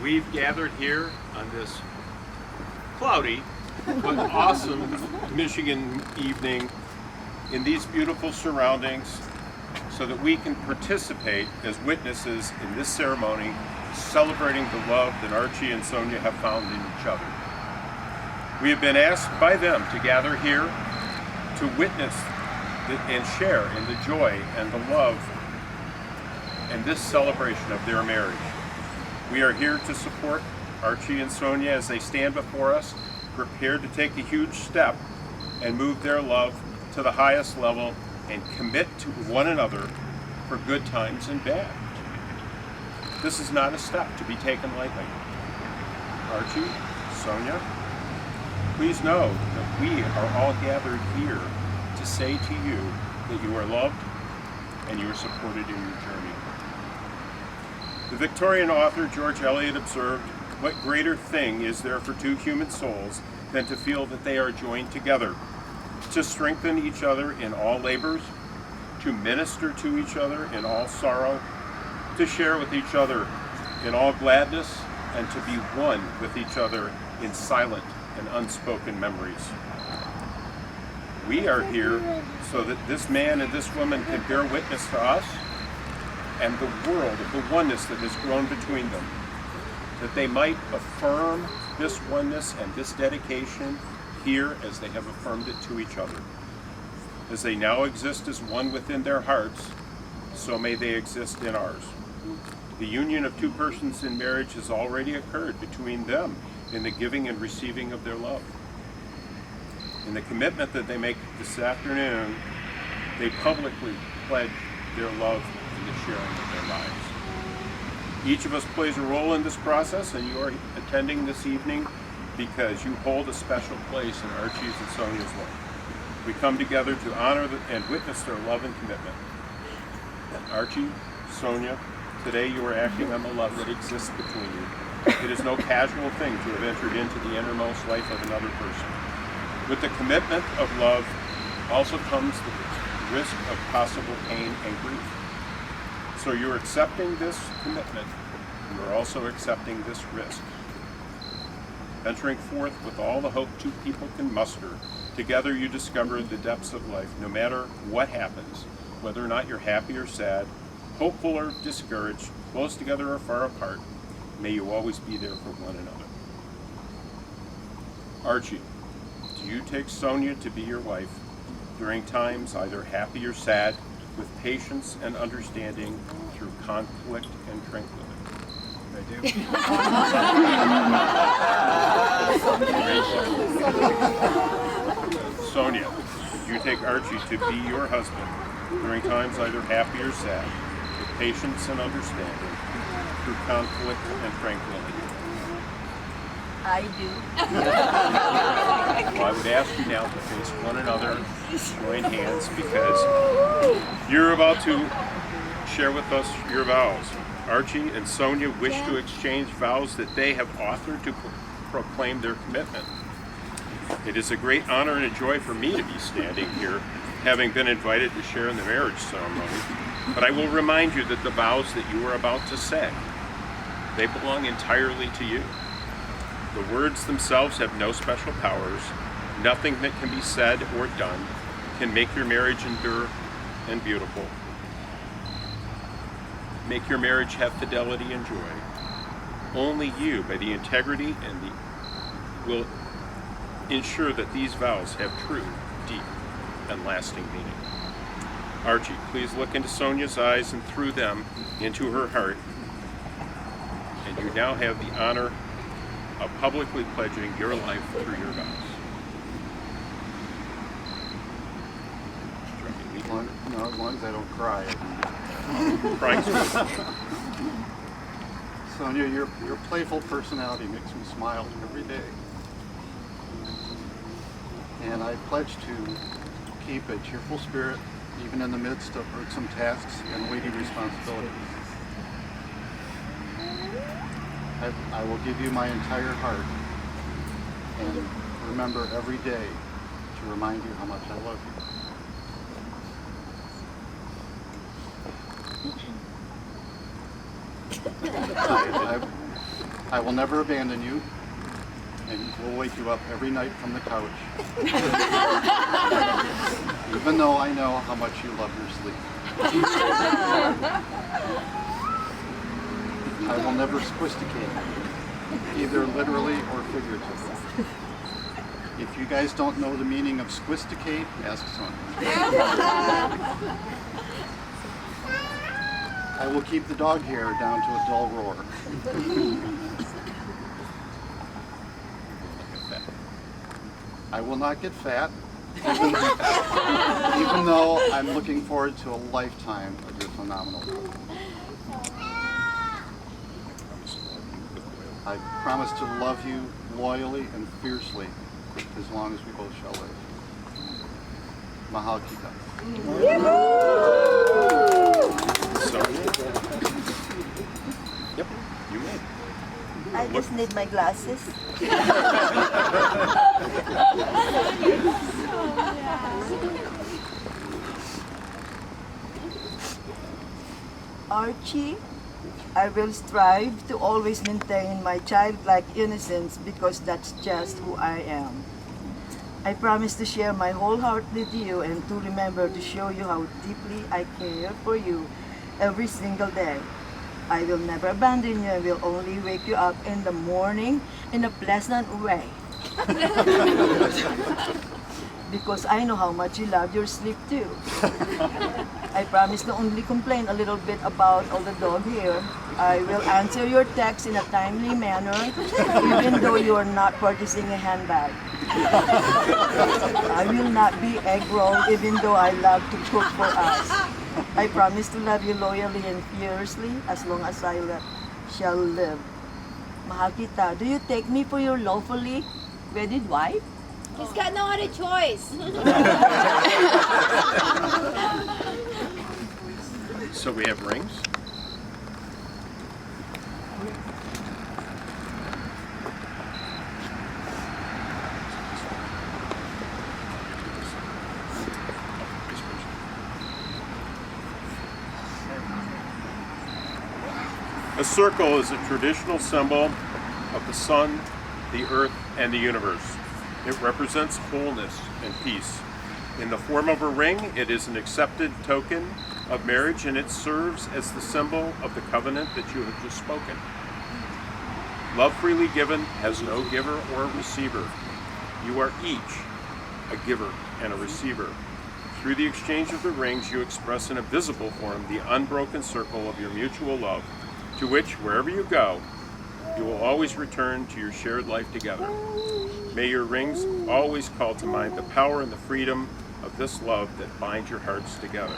We've gathered here on this cloudy but awesome Michigan evening in these beautiful surroundings so that we can participate as witnesses in this ceremony, celebrating the love that Archie and Sonia have found in each other. We have been asked by them to gather here to witness and share in the joy and the love and this celebration of their marriage. We are here to support Archie and Sonia as they stand before us, prepared to take a huge step and move their love to the highest level and commit to one another for good times and bad. This is not a step to be taken lightly. Archie, Sonia, please know that we are all gathered here to say to you that you are loved and you are supported in your journey. The Victorian author George Eliot observed, "What greater thing is there for two human souls than to feel that they are joined together, to strengthen each other in all labors, to minister to each other in all sorrow, to share with each other in all gladness, and to be one with each other in silent and unspoken memories." We are here so that this man and this woman can bear witness to us and the world of the oneness that has grown between them, that they might affirm this oneness and this dedication here as they have affirmed it to each other. As they now exist as one within their hearts, so may they exist in ours. The union of two persons in marriage has already occurred between them in the giving and receiving of their love. In the commitment that they make this afternoon, they publicly pledge their love in the sharing of their lives. Each of us plays a role in this process, and you are attending this evening because you hold a special place in Archie's and Sonia's life. We come together to honor and witness their love and commitment. And Archie, Sonia, today you are acting on the love that exists between you. It is no casual thing to have entered into the innermost life of another person. With the commitment of love also comes the risk of possible pain and grief. So you're accepting this commitment, you are also accepting this risk. Venturing forth with all the hope two people can muster, together you discover the depths of life, no matter what happens, whether or not you're happy or sad, hopeful or discouraged, close together or far apart, may you always be there for one another. Archie, do you take Sonia to be your wife during times either happy or sad, with patience and understanding through conflict and tranquility? I do. Sonia, do you take Archie to be your husband during times either happy or sad, with patience and understanding through conflict and tranquility? I do. Well, I would ask you now to face one another, join hands, because you're about to share with us your vows. Archie and Sonia wish to exchange vows that they have authored to proclaim their commitment. It is a great honor and a joy for me to be standing here, having been invited to share in the marriage ceremony. But I will remind you that the vows that you are about to say, they belong entirely to you. The words themselves have no special powers. Nothing that can be said or done can make your marriage endure and beautiful. Make your marriage have fidelity and joy. Only you, by the integrity will ensure that these vows have true, deep, and lasting meaning. Archie, please look into Sonia's eyes and through them into her heart. And you now have the honor of publicly pledging your life through your vows. As long as I don't cry. Crying's good. Sonia, your playful personality makes me smile every day. And I pledge to keep a cheerful spirit even in the midst of irksome tasks and weighty responsibilities. I will give you my entire heart and remember every day to remind you how much I love you. I will never abandon you, and will wake you up every night from the couch, even though I know how much you love your sleep. I will never sophisticate you, either literally or figuratively. If you guys don't know the meaning of sophisticate, ask Sonia. I will keep the dog hair down to a dull roar. I will not get fat, even though I'm looking forward to a lifetime of your phenomenal company. I promise to love you loyally and fiercely as long as we both shall live. Mahal Kita. So, yep, you may. I just need my glasses. Archie, I will strive to always maintain my childlike innocence because that's just who I am. I promise to share my whole heart with you and to remember to show you how deeply I care for you every single day. I will never abandon you. I will only wake you up in the morning in a pleasant way. Because I know how much you love your sleep too. I promise to only complain a little bit about all the dog hair. I will answer your texts in a timely manner, even though you are not purchasing a handbag. I will not be egg rolled, even though I love to cook for us. I promise to love you loyally and fiercely as long as I shall live. Mahal kita, do you take me for your lawfully wedded wife? He's got no other choice. So we have rings. A circle is a traditional symbol of the sun, the earth, and the universe. It represents wholeness and peace. In the form of a ring, it is an accepted token of marriage, and it serves as the symbol of the covenant that you have just spoken. Love freely given has no giver or receiver. You are each a giver and a receiver. Through the exchange of the rings, you express in a visible form the unbroken circle of your mutual love, to which, wherever you go, you will always return to your shared life together. May your rings always call to mind the power and the freedom of this love that binds your hearts together.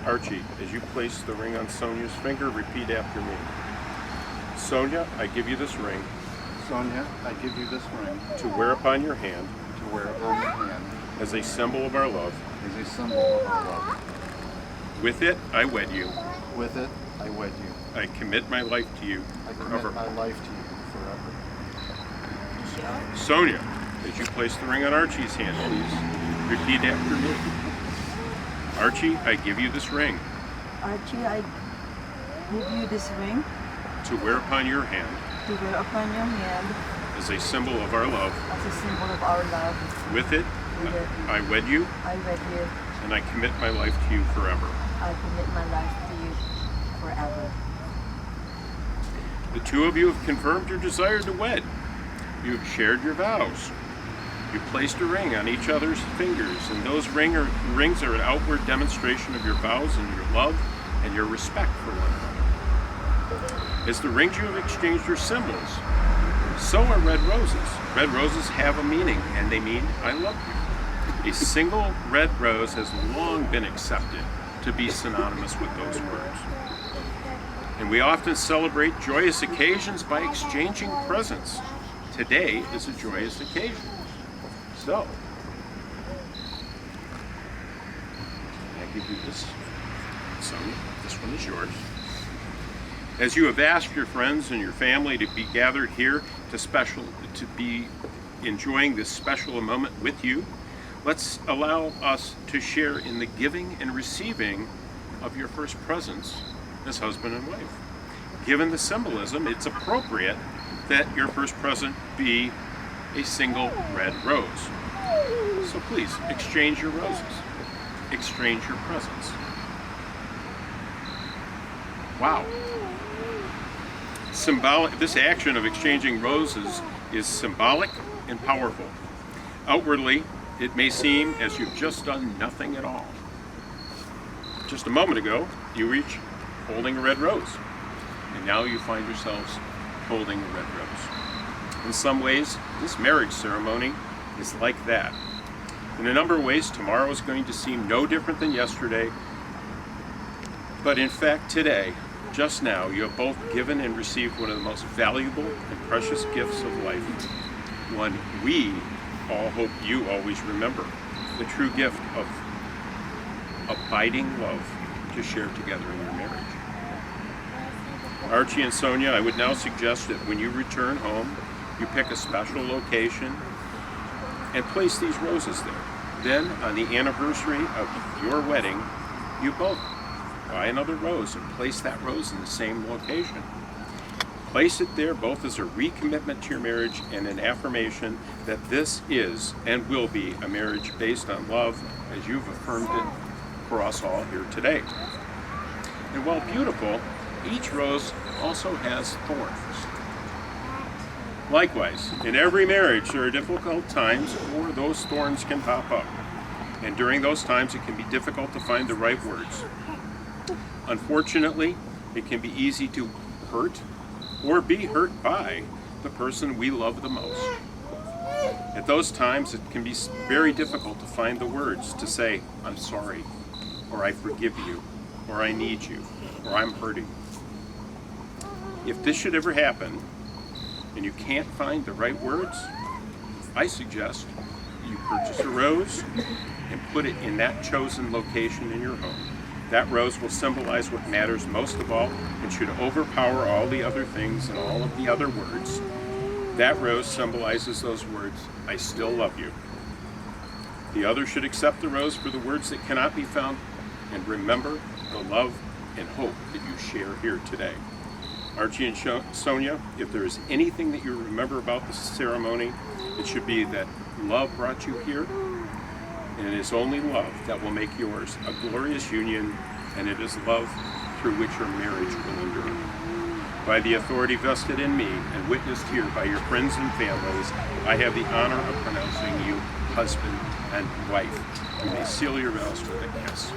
Archie, as you place the ring on Sonia's finger, repeat after me. Sonia, I give you this ring Sonia, I give you this ring to wear upon your hand to wear upon your hand as a symbol of our love. as a symbol of our love. With it, I wed you. With it, I wed you. I commit my life to you I forever. commit my life to you forever. Sonia, as you place the ring on Archie's hand, please repeat after me. Archie, I give you this ring Archie, I give you this ring to wear upon your hand to wear upon your hand as a symbol of our love. as a symbol of our love. With it, With it, I wed you, I wed you. and I commit my life to you forever. I commit my life to you forever. The two of you have confirmed your desire to wed. You have shared your vows. You placed a ring on each other's fingers, and those rings are an outward demonstration of your vows and your love and your respect for one another. As the rings you have exchanged are symbols, so are red roses. Red roses have a meaning, and they mean I love you. A single red rose has long been accepted to be synonymous with those words. And we often celebrate joyous occasions by exchanging presents. Today is a joyous occasion. So, I give you this, Sonia. This one is yours. As you have asked your friends and your family to be gathered here to be enjoying this special moment with you, let's allow us to share in the giving and receiving of your first presents as husband and wife. given the symbolism, it's appropriate that your first present be a single red rose. So please, exchange your roses. Exchange your presents. Wow. This action of exchanging roses is symbolic and powerful. Outwardly, it may seem as you've just done nothing at all. Just a moment ago, you reach holding a red rose, and now you find yourselves holding a red rose. In some ways, this marriage ceremony is like that. In a number of ways, tomorrow is going to seem no different than yesterday, but in fact, today, just now, you have both given and received one of the most valuable and precious gifts of life. One we all hope you always remember, the true gift of abiding love to share together in your marriage. Archie and Sonia, I would now suggest that when you return home, you pick a special location and place these roses there. Then, on the anniversary of your wedding, you both buy another rose and place that rose in the same location. Place it there both as a recommitment to your marriage and an affirmation that this is and will be a marriage based on love, as you've affirmed it for us all here today. And while beautiful, each rose also has thorns. Likewise, in every marriage there are difficult times where those thorns can pop up. And during those times it can be difficult to find the right words. Unfortunately, it can be easy to hurt or be hurt by the person we love the most. At those times, it can be very difficult to find the words to say, I'm sorry, or I forgive you, or I need you, or I'm hurting. If this should ever happen, and you can't find the right words, I suggest you purchase a rose and put it in that chosen location in your home. That rose will symbolize what matters most of all and should overpower all the other things and all of the other words. That rose symbolizes those words, I still love you. The other should accept the rose for the words that cannot be found and remember the love and hope that you share here today. Archie and Sonia, if there is anything that you remember about this ceremony, it should be that love brought you here. And it is only love that will make yours a glorious union, and it is love through which your marriage will endure. By the authority vested in me and witnessed here by your friends and families, I have the honor of pronouncing you husband and wife. You may seal your vows with a kiss.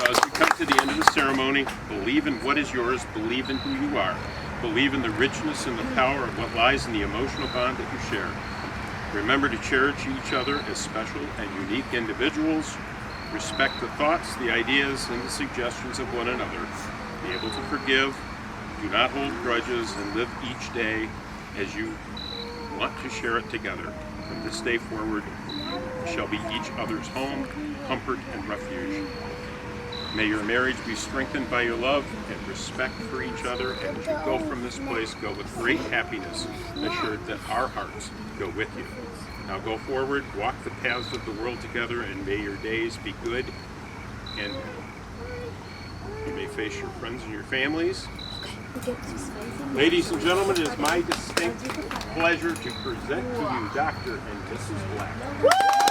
As we come to the end of the ceremony, believe in what is yours, believe in who you are, believe in the richness and the power of what lies in the emotional bond that you share. Remember to cherish each other as special and unique individuals, respect the thoughts, the ideas, and the suggestions of one another, be able to forgive, do not hold grudges, and live each day as you want to share it together. From this day forward, you shall be each other's home, comfort, and refuge. May your marriage be strengthened by your love and respect for each other, and as you go from this place, go with great happiness, assured that our hearts go with you. Now go forward, walk the paths of the world together, and may your days be good and you may face your friends and your families. Ladies and gentlemen, it is my distinct pleasure to present to you Dr. and Mrs. Black.